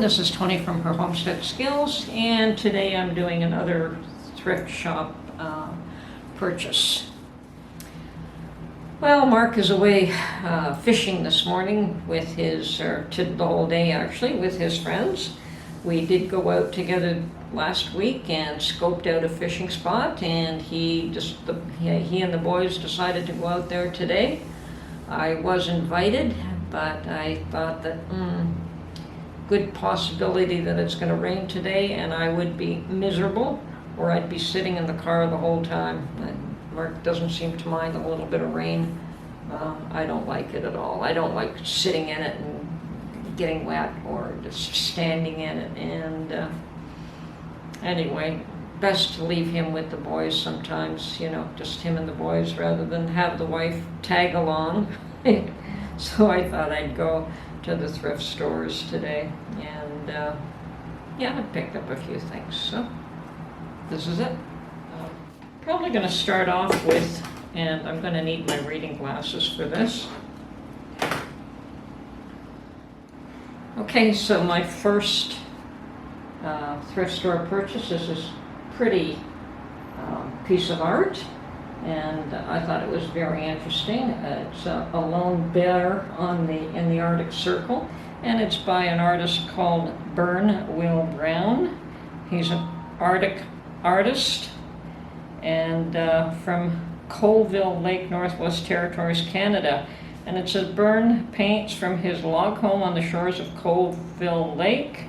this is Tony from her Homestead Skills, and today I'm doing another thrift shop purchase. Well, Mark is away fishing this morning with his, the whole day actually, with his friends. We did go out together last week and scoped out a fishing spot, and he and the boys decided to go out there today. I was invited, but I thought that good possibility that it's going to rain today and I would be miserable, or I'd be sitting in the car the whole time. Mark doesn't seem to mind a little bit of rain. I don't like it at all. I don't like sitting in it and getting wet or just standing in it. And anyway, best to leave him with the boys sometimes, you know, just him and the boys rather than have the wife tag along. So I thought I'd go to the thrift stores today, and yeah, I picked up a few things. So this is it. Probably going to start off with, and I'm going to need my reading glasses for this. Okay, so my first thrift store purchase is this pretty piece of art, and I thought it was very interesting. It's a lone bear in the Arctic Circle, and it's by an artist called Will Brown. He's an Arctic artist, and from Colville Lake, Northwest Territories, Canada. And it says Byrne paints from his log home on the shores of Colville Lake,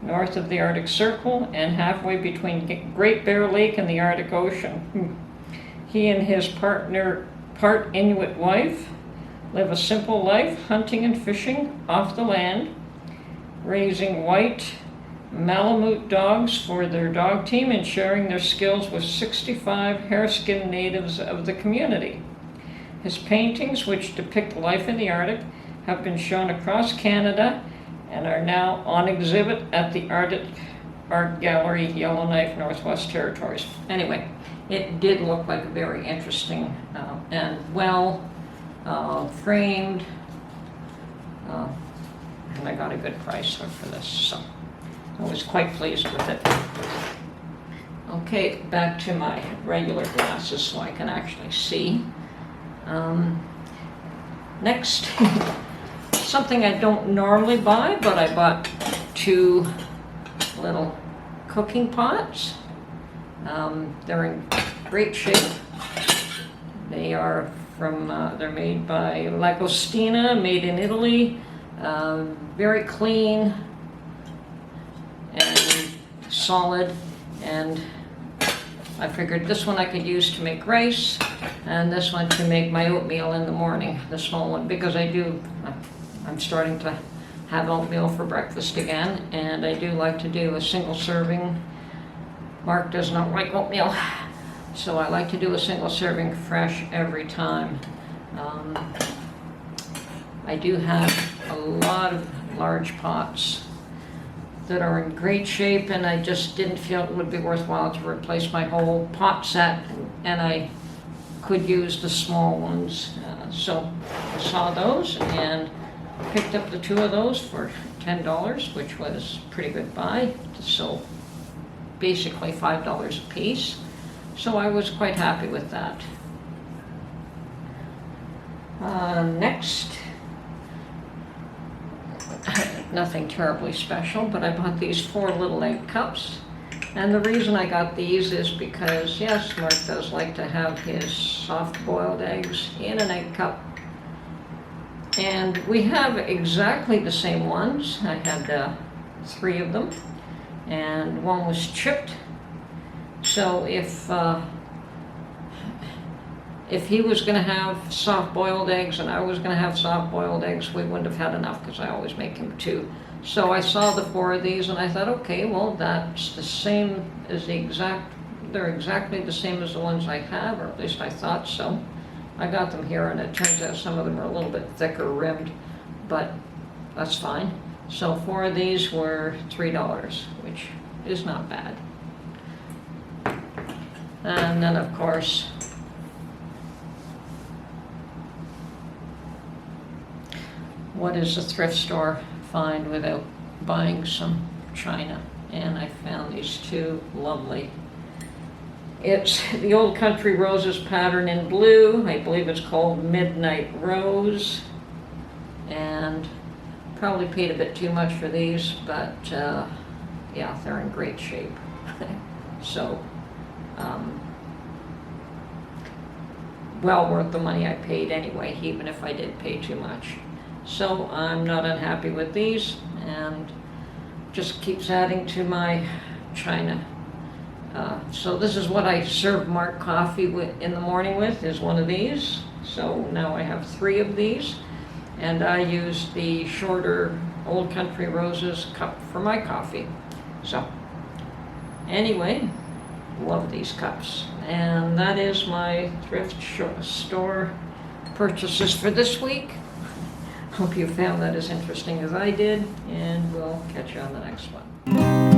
north of the Arctic Circle, and halfway between Great Bear Lake and the Arctic Ocean. He and his part Inuit wife live a simple life, hunting and fishing off the land, raising white Malamute dogs for their dog team, and sharing their skills with 65 hair-skinned natives of the community. His paintings, which depict life in the Arctic, have been shown across Canada and are now on exhibit at the Arctic Art Gallery, Yellowknife, Northwest Territories. Anyway, it did look like a very interesting and well framed, and I got a good price for this, so I was quite pleased with it. Okay, back to my regular glasses so I can actually see. Next, something I don't normally buy, but I bought two little cooking pots. They're in great shape. They are they're made by Lagostina, made in Italy. Very clean and solid, and I figured this one I could use to make rice, and this one to make my oatmeal in the morning, the small one, because I'm starting to have oatmeal for breakfast again, and I do like to do a single serving. Mark does not like oatmeal, so I like to do a single serving fresh every time. I do have a lot of large pots that are in great shape, and I just didn't feel it would be worthwhile to replace my whole pot set, and I could use the small ones. So I saw those and picked up the two of those for $10, which was a pretty good buy. So basically $5 a piece. So I was quite happy with that. Next, nothing terribly special, but I bought these 4 little egg cups. And the reason I got these is because, yes, Mark does like to have his soft-boiled eggs in an egg cup. And we have exactly the same ones. I had 3 of them, and one was chipped. So if he was going to have soft-boiled eggs and I was going to have soft-boiled eggs, we wouldn't have had enough, because I always make him 2. So I saw the 4 of these and I thought, okay, well, that's the same as they're exactly the same as the ones I have, or at least I thought so. I got them here, and it turns out some of them are a little bit thicker rimmed, but that's fine. So 4 of these were $3, which is not bad. And then, of course, what does a thrift store find without buying some china, and I found these two lovely. It's the Old Country Roses pattern in blue. I believe it's called Midnight Rose, and probably paid a bit too much for these, but yeah, they're in great shape. So well worth the money I paid anyway, even if I did pay too much. So I'm not unhappy with these, and just keeps adding to my china. So this is what I serve Mark coffee with in the morning with, is one of these. So now I have 3 of these, and I use the shorter Old Country Roses cup for my coffee. So anyway, love these cups. And that is my thrift store purchases for this week. Hope you found that as interesting as I did, and we'll catch you on the next one.